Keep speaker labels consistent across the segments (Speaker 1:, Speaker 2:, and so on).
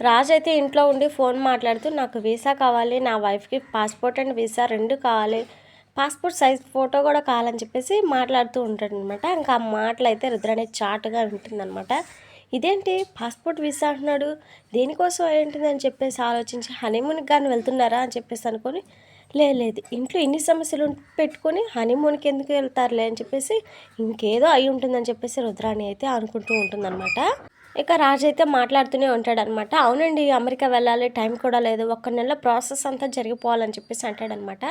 Speaker 1: రాజు అయితే ఇంట్లో ఉండి ఫోన్ మాట్లాడుతూ నాకు వీసా కావాలి, నా వైఫ్కి పాస్పోర్ట్ అండ్ వీసా రెండు కావాలి, పాస్పోర్ట్ సైజ్ ఫోటో కూడా కావాలని చెప్పేసి మాట్లాడుతూ ఉంటాడనమాట. ఇంకా ఆ మాటలు అయితే రుద్రాణి చాటుగా వింటుందనమాట. ఇదేంటి పాస్పోర్ట్ వీసా అంటున్నాడు, దేనికోసం ఏంటిది అని చెప్పేసి ఆలోచించి హనీమూన్కి కానీ వెళ్తున్నారా అని చెప్పేసి అనుకొని లేదు ఇంట్లో ఇన్ని సమస్యలు పెట్టుకొని హనీమూన్కి ఎందుకు వెళ్తారులే అని చెప్పేసి ఇంకేదో అయి ఉంటుందని చెప్పేసి రుద్రాణి అయితే అనుకుంటూ ఉంటుందన్నమాట. ఇక రాజు అయితే మాట్లాడుతూనే ఉంటాడనమాట. అవునండి, అమెరికా వెళ్ళాలి, టైం కూడా లేదు, ఒక్క నెల ప్రాసెస్ అంతా జరిగిపోవాలని చెప్పేసి అంటాడనమాట.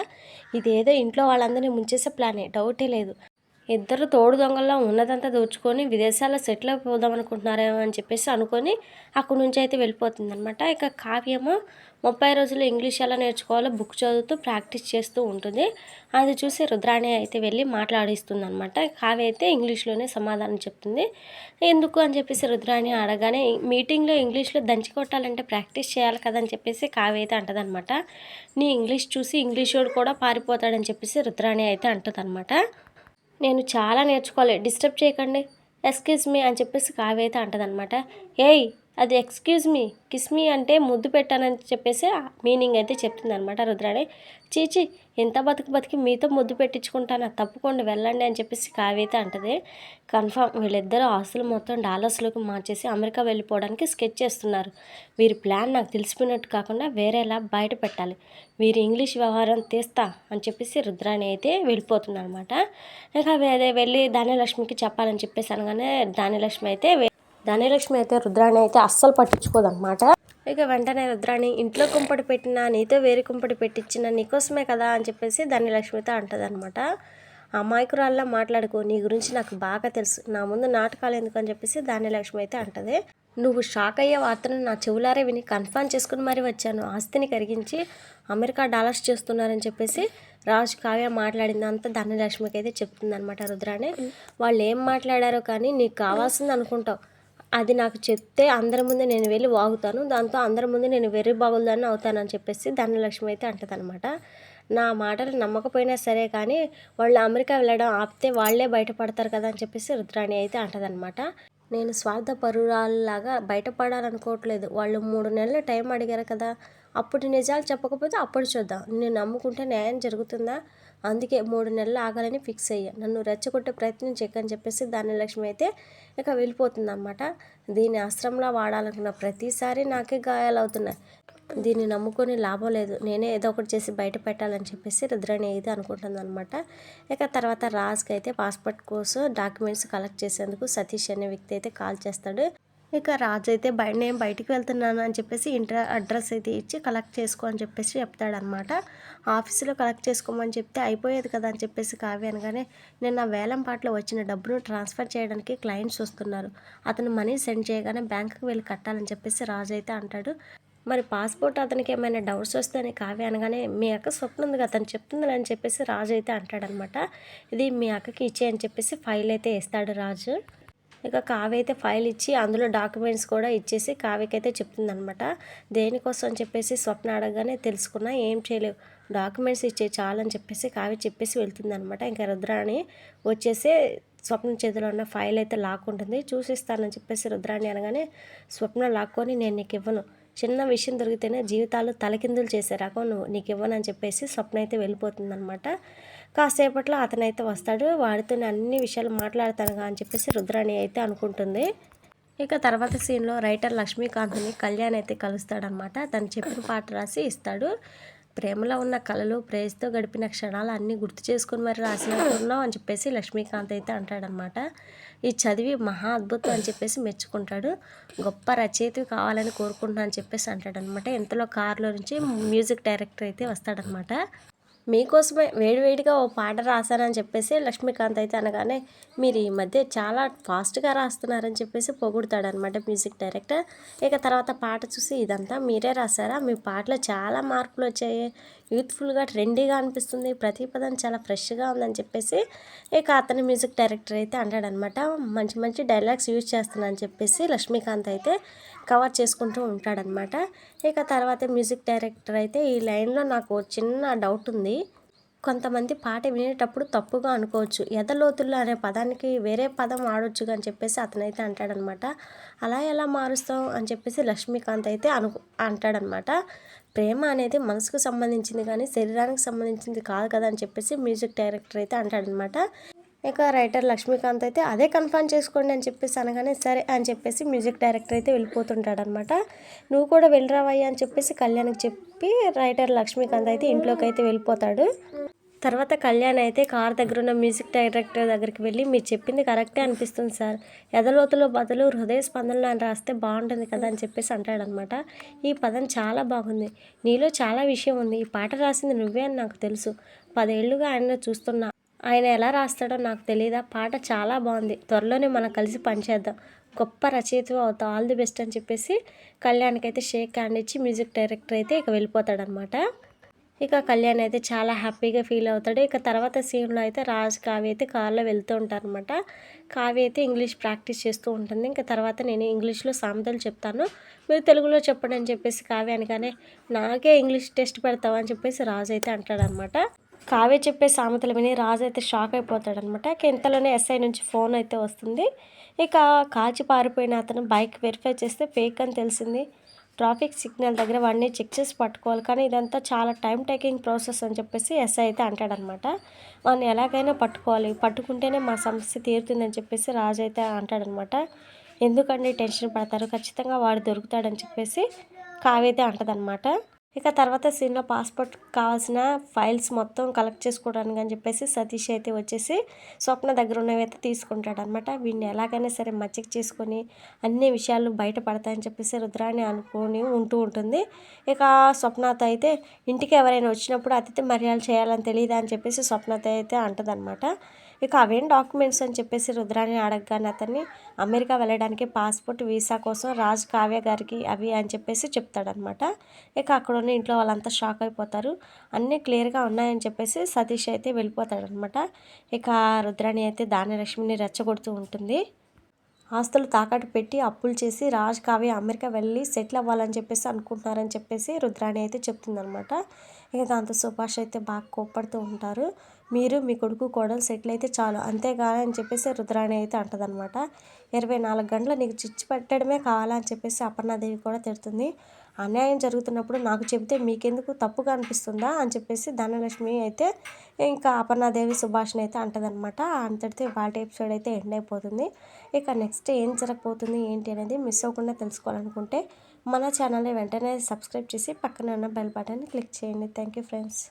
Speaker 1: ఇదేదో ఇంట్లో వాళ్ళందరినీ ముంచేసే ప్లానే, డౌటే లేదు. ఇద్దరు తోడు దొంగల్లో ఉన్నదంతా దోచుకొని విదేశాల్లో సెటిల్ అయిపోదాం అనుకుంటున్నారేమో అని చెప్పేసి అనుకొని అక్కడి నుంచి అయితే వెళ్ళిపోతుందనమాట. ఇక కావ్యమో 30 రోజులు ఇంగ్లీష్ ఎలా నేర్చుకోవాలో బుక్ చదువుతూ ప్రాక్టీస్ చేస్తూ ఉంటుంది. అది చూసి రుద్రాణి అయితే వెళ్ళి మాట్లాడిస్తుంది అనమాట. కావ్య అయితే ఇంగ్లీష్లోనే సమాధానం చెప్తుంది. ఎందుకు అని చెప్పేసి రుద్రాణి అడగానే మీటింగ్లో ఇంగ్లీష్లో దంచి కొట్టాలంటే ప్రాక్టీస్ చేయాలి కదా అని చెప్పేసి కావ్య అయితే అంటదనమాట. నీ ఇంగ్లీష్ చూసి ఇంగ్లీష్ వాడు కూడా పారిపోతాడని చెప్పేసి రుద్రాణి అయితే అంటదనమాట. నేను చాలా నేర్చుకోవాలి, డిస్టర్బ్ చేయకండి, ఎక్స్క్యూజ్ మీ అని చెప్పేసి కావ్య అయితే అంటదనమాట. ఏయ్, అది ఎక్స్క్యూజ్ మీ, కిస్ మీ అంటే ముద్దు పెట్టానని చెప్పేసి మీనింగ్ అయితే చెప్తుందనమాట రుద్రాణి. చీచి, ఎంత బతికి మీతో ముద్దు పెట్టించుకుంటానా, తప్పుకోండి వెళ్ళండి అని చెప్పేసి కావ్య అయితే అంటది. కన్ఫామ్ వీళ్ళిద్దరూ ఆస్తులు మొత్తం డాలర్స్లోకి మార్చేసి అమెరికా వెళ్ళిపోవడానికి స్కెచ్ చేస్తున్నారు. వీరి ప్లాన్ నాకు తెలిసిపోయినట్టు కాకుండా వేరేలా బయట పెట్టాలి, వీరి ఇంగ్లీష్ వ్యవహారం తీస్తా అని చెప్పేసి రుద్రాణి అయితే వెళ్ళిపోతుంది అనమాట. ఇక అదే వెళ్ళి ధాన్యలక్ష్మికి చెప్పాలని చెప్పేసి అనగానే ధాన్యలక్ష్మి అయితే రుద్రాణి అయితే అస్సలు పట్టించుకోదన్నమాట. ఇక వెంటనే రుద్రాణి ఇంట్లో కుంపటి పెట్టినా నీతో వేరే కుంపటి పెట్టించిన నీకోసమే కదా అని చెప్పేసి ధాన్యలక్ష్మితో అంటదనమాట. అమాయకురాల్లా మాట్లాడుకో, నీ గురించి నాకు బాగా తెలుసు, నా ముందు నాటకాలు ఎందుకు అని చెప్పేసి ధాన్యలక్ష్మి అయితే అంటది. నువ్వు షాక్ అయ్యే వార్తను నా చెవులారే విని కన్ఫర్మ్ చేసుకుని మరీ వచ్చాను, ఆస్తిని కరిగించి అమెరికా డాలర్స్ చేస్తున్నారని చెప్పేసి రాజు కావ్య మాట్లాడింది అంతా ధనలక్ష్మికి అయితే చెప్తుందనమాట రుద్రాణి. వాళ్ళు ఏం మాట్లాడారో కానీ నీకు కావాల్సింది అనుకుంటావు, అది నాకు చెప్తే అందరి ముందు నేను వెళ్ళి వాగుతాను, దాంతో అందరి ముందు నేను వెర్రి బాగులదాన్ని అవుతానని చెప్పేసి ధనలక్ష్మి అయితే అంటదనమాట. నా మాటలు నమ్మకపోయినా సరే కానీ వాళ్ళు అమెరికా వెళ్ళడం ఆపితే వాళ్ళే బయటపడతారు కదా అని చెప్పేసి రుద్రాణి అయితే అంటదనమాట. నేను స్వార్థపరురాల్లాగా బయటపడాలనుకోవట్లేదు, వాళ్ళు 3 నెలలు టైం అడిగారు కదా, అప్పుడు నిజాలు చెప్పకపోతే అప్పుడు చూద్దాం, నేను నమ్ముకుంటే న్యాయం జరుగుతుందా, అందుకే 3 నెలలు ఆగాలని ఫిక్స్ అయ్యా, నన్ను రెచ్చగొట్టే ప్రయత్నం చెక్కని చెప్పేసి ధాన్యలక్ష్మి అయితే ఇక వెళ్ళిపోతుందన్నమాట. దీన్ని అస్త్రంలా వాడాలనుకున్న ప్రతిసారి నాకే గాయాలవుతున్నాయి, దీన్ని నమ్ముకొని లాభం లేదు, నేనే ఏదో ఒకటి చేసి బయట పెట్టాలని చెప్పేసి రుద్రాణి అయితే అనుకుంటుంది అనమాట. ఇక తర్వాత రాజ్కి అయితే పాస్పోర్ట్ కోసం డాక్యుమెంట్స్ కలెక్ట్ చేసేందుకు సతీష్ అనే వ్యక్తి అయితే కాల్ చేస్తాడు. ఇక రాజు అయితే నేను బయటికి వెళ్తున్నాను అని చెప్పేసి అడ్రస్ అయితే ఇచ్చి కలెక్ట్ చేసుకో అని చెప్పేసి చెప్తాడనమాట. ఆఫీసులో కలెక్ట్ చేసుకోమని చెప్తే అయిపోయేది కదా అని చెప్పేసి కావ్య అనగానే నేను నా వేలం పాటలో వచ్చిన డబ్బును ట్రాన్స్ఫర్ చేయడానికి క్లయింట్స్ వస్తున్నారు, అతను మనీ సెండ్ చేయగానే బ్యాంకుకి వెళ్ళి కట్టాలని చెప్పేసి రాజు అయితే అంటాడు. మరి పాస్పోర్ట్ అతనికి ఏమైనా డౌట్స్ వస్తే అని కావ్య అనగానే మీ అక్క స్వప్న ఉంది కదా అతను చెప్తుంది అని చెప్పేసి రాజు అయితే అంటాడనమాట. ఇది మీ అక్కకి ఇచ్చేయని చెప్పేసి ఫైల్ అయితే ఇస్తాడు రాజు. ఇక కావ్య అయితే ఫైల్ ఇచ్చి అందులో డాక్యుమెంట్స్ కూడా ఇచ్చేసి కావ్యకైతే చెప్తుందనమాట. దేనికోసం అని చెప్పేసి స్వప్న అడగగానే తెలుసుకున్నా ఏం చేయలేవు, డాక్యుమెంట్స్ ఇచ్చే చాలని చెప్పేసి కావ్య చెప్పేసి వెళ్తుందనమాట. ఇంకా రుద్రాణి వచ్చేసి స్వప్న చేతిలో ఉన్న ఫైల్ అయితే లాక్కుంటుంది. చూసిస్తానని చెప్పేసి రుద్రాణి అనగానే స్వప్న లాక్కొని నేను నీకు ఇవ్వను, చిన్న విషయం దొరికితేనే జీవితాలు తలకిందులు చేసే రకం నువ్వు, నీకు ఇవ్వనని చెప్పేసి స్వప్న అయితే వెళ్ళిపోతుందనమాట. కాసేపట్లో అతనైతే వస్తాడు, వాడితో అన్ని విషయాలు మాట్లాడతానుగా అని చెప్పేసి రుద్రాణి అయితే అనుకుంటుంది. ఇక తర్వాత సీన్లో రైటర్ లక్ష్మీకాంత్ని కళ్యాణ్ అయితే కలుస్తాడనమాట. తను చెప్పిన పాట రాసి ఇస్తాడు. ప్రేమలో ఉన్న కళలు, ప్రేయస్తో గడిపిన క్షణాలు అన్నీ గుర్తు చేసుకుని మరి రాసినట్టున్నావు అని చెప్పేసి లక్ష్మీకాంత్ అయితే అంటాడనమాట. ఈ చదివి మహా అద్భుతం అని చెప్పేసి మెచ్చుకుంటాడు. గొప్ప రచయిత కావాలని కోరుకుంటున్నా అని చెప్పేసి అంటాడనమాట. ఇంతలో కారులో నుంచి మ్యూజిక్ డైరెక్టర్ అయితే వస్తాడనమాట. మీకోసమే వేడివేడిగా ఓ పాట రాశానని చెప్పేసి లక్ష్మీకాంత్ అయితే అనగానే మీరు ఈ మధ్య చాలా ఫాస్ట్గా రాస్తున్నారని చెప్పేసి పొగుడతాడనమాట మ్యూజిక్ డైరెక్టర్. ఇక తర్వాత పాట చూసి ఇదంతా మీరే రాశారా, మీ పాటలో చాలా మార్పులు వచ్చాయి, యూత్ఫుల్గా ట్రెండీగా అనిపిస్తుంది, ప్రతి పదం చాలా ఫ్రెష్గా ఉందని చెప్పేసి ఇక అతని మ్యూజిక్ డైరెక్టర్ అయితే అంటాడనమాట. మంచి మంచి డైలాగ్స్ యూజ్ చేస్తున్నానని చెప్పేసి లక్ష్మీకాంత్ అయితే కవర్ చేసుకుంటూ ఉంటాడనమాట. ఇక తర్వాత మ్యూజిక్ డైరెక్టర్ అయితే ఈ లైన్లో నాకు చిన్న డౌట్ ఉంది, కొంతమంది పాట వినేటప్పుడు తప్పుగా అనుకోవచ్చు. ఎదలోతుల్లో అనే పదానికి వేరే పదం వాడొచ్చుగా అని చెప్పేసి అతనైతే అంటాడనమాట. అలా ఎలా మారుస్తావు అని చెప్పేసి లక్ష్మీకాంత్ అయితే అంటాడనమాట. ప్రేమ అనేది మనసుకు సంబంధించింది కానీ శరీరానికి సంబంధించింది కాదు కదా అని చెప్పేసి మ్యూజిక్ డైరెక్టర్ అయితే అంటాడనమాట. ఇక రైటర్ లక్ష్మీకాంత్ అయితే అదే కన్ఫర్మ్ చేసుకోండి అని చెప్పేసి అనగానే సరే అని చెప్పేసి మ్యూజిక్ డైరెక్టర్ అయితే వెళ్ళిపోతుంటాడనమాట. నువ్వు కూడా వెళ్ళిరావయ్యా అని చెప్పేసి కళ్యాణ్కి చెప్పి రైటర్ లక్ష్మీకాంత్ అయితే ఇంట్లోకి అయితే వెళ్ళిపోతాడు. తర్వాత కళ్యాణ్ అయితే కార్ దగ్గర ఉన్న మ్యూజిక్ డైరెక్టర్ దగ్గరికి వెళ్ళి మీరు చెప్పింది కరెక్టే అనిపిస్తుంది సార్, ఎదలోతులో బదులు హృదయ స్పందనలు అని రాస్తే బాగుంటుంది కదా అని చెప్పేసి అంటాడనమాట. ఈ పదం చాలా బాగుంది, నీలో చాలా విషయం ఉంది, ఈ పాట రాసింది నువ్వే అని నాకు తెలుసు, 10 ఏళ్ళుగా ఆయన చూస్తున్నా, ఆయన ఎలా రాస్తాడో నాకు తెలియదా, పాట చాలా బాగుంది, త్వరలోనే మనం కలిసి పనిచేద్దాం, గొప్ప రచయిత అవుతావు, ఆల్ ది బెస్ట్ అని చెప్పేసి కళ్యాణ్కి అయితే షేక్ హ్యాండ్ ఇచ్చి మ్యూజిక్ డైరెక్టర్ అయితే ఇక వెళ్ళిపోతాడనమాట. ఇక కళ్యాణ్ అయితే చాలా హ్యాపీగా ఫీల్ అవుతాడు. ఇక తర్వాత సీన్లో అయితే రాజ్ కావ్య అయితే కార్లో వెళ్తూ ఉంటారనమాట. కావ్య అయితే ఇంగ్లీష్ ప్రాక్టీస్ చేస్తూ ఉంటుంది. ఇంకా తర్వాత నేను ఇంగ్లీష్లో సామెతలు చెప్తాను, మీరు తెలుగులో చెప్పండి అని చెప్పేసి కావ్య అనగానే నాకే ఇంగ్లీష్ టెస్ట్ పెడతావు అని చెప్పేసి రాజు అయితే అంటాడనమాట. కావ్య చెప్పే సామెతలు విని రాజు అయితే షాక్ అయిపోతాడనమాట. ఇంతలోనే ఎస్ఐ నుంచి ఫోన్ అయితే వస్తుంది. ఇక కాల్చి పారిపోయిన అతను బైక్ వెరిఫై చేస్తే ఫేక్ అని తెలిసింది. ట్రాఫిక్ సిగ్నల్ దగ్గర వాడిని చెక్ చేసి పట్టుకోవాలి, కానీ ఇదంతా చాలా టైం టేకింగ్ ప్రాసెస్ అని చెప్పేసి ఎస్ఐ అయితే అంటాడనమాట. వాడిని ఎలాగైనా పట్టుకోవాలి, పట్టుకుంటేనే మా సమస్య తీరుతుందని చెప్పేసి రాజు అయితే అంటాడనమాట. ఎందుకండి టెన్షన్ పడతారు, ఖచ్చితంగా వాడు దొరుకుతాడని చెప్పేసి కావ్య అయితే అంటదనమాట. ఇక తర్వాత సీన్లో పాస్పోర్ట్ కావాల్సిన ఫైల్స్ మొత్తం కలెక్ట్ చేసుకోవడానికి అని చెప్పేసి సతీష్ అయితే వచ్చేసి స్వప్న దగ్గర ఉన్నవైతే తీసుకుంటాడనమాట. వీడిని ఎలాగైనా సరే మచ్చిక చేసుకొని అన్ని విషయాలు బయటపడతాయని చెప్పేసి రుద్రాణి అనుకొని ఉంటూ ఉంటుంది. ఇక స్వప్నతో అయితే ఇంటికి ఎవరైనా వచ్చినప్పుడు అతిథి మర్యాదలు చేయాలని తెలియదా అని చెప్పేసి స్వప్నతో అయితే అంటదనమాట. ఇక అవేం డాక్యుమెంట్స్ అని చెప్పేసి రుద్రాణి అడగగానే అతన్ని అమెరికా వెళ్ళడానికి పాస్పోర్ట్, వీసా కోసం రాజ్ కావ్య గారికి అవి అని చెప్పేసి చెప్తాడనమాట. ఇక అక్కడ ఉన్న ఇంట్లో వాళ్ళంతా షాక్ అయిపోతారు. అన్నీ క్లియర్గా ఉన్నాయని చెప్పేసి సతీష్ అయితే వెళ్ళిపోతాడనమాట. ఇక రుద్రాణి అయితే దానలక్ష్మిని రెచ్చగొడుతూ ఉంటుంది. ఆస్తులు తాకట్టు పెట్టి అప్పులు చేసి రాజ్ కావ్య అమెరికా వెళ్ళి సెటిల్ అవ్వాలని చెప్పేసి అనుకుంటున్నారని చెప్పేసి రుద్రాణి అయితే చెప్తుందనమాట. ఇక దాంతో సుభాష్ అయితే బాగా కోప్పడుతూ ఉంటారు. మీరు మీ కొడుకు కోడలు సెటిల్ అయితే చాలు, అంతేగాని అని చెప్పేసి రుద్రాణి అయితే అంటదనమాట. 24 గంటలు నీకు చిచ్చు పెట్టడమే కావాలా అని చెప్పేసి అపర్ణాదేవి కూడా తిడుతుంది. అన్యాయం జరుగుతున్నప్పుడు నాకు చెబితే మీకెందుకు తప్పుగా అనిపిస్తుందా అని చెప్పేసి ధనలక్ష్మి అయితే ఇంకా అపర్ణాదేవి సుభాష్ని అయితే అంటదనమాట. అంతటితో వాటి ఎపిసోడ్ అయితే ఎండ్ అయిపోతుంది. ఇక నెక్స్ట్ ఏం జరగబోతుంది ఏంటి అనేది మిస్ అవ్వకుండా తెలుసుకోవాలనుకుంటే మన ఛానల్ని వెంటనే సబ్స్క్రైబ్ చేసి పక్కన ఉన్న బెల్ బటన్ని క్లిక్ చేయండి. Thank you friends.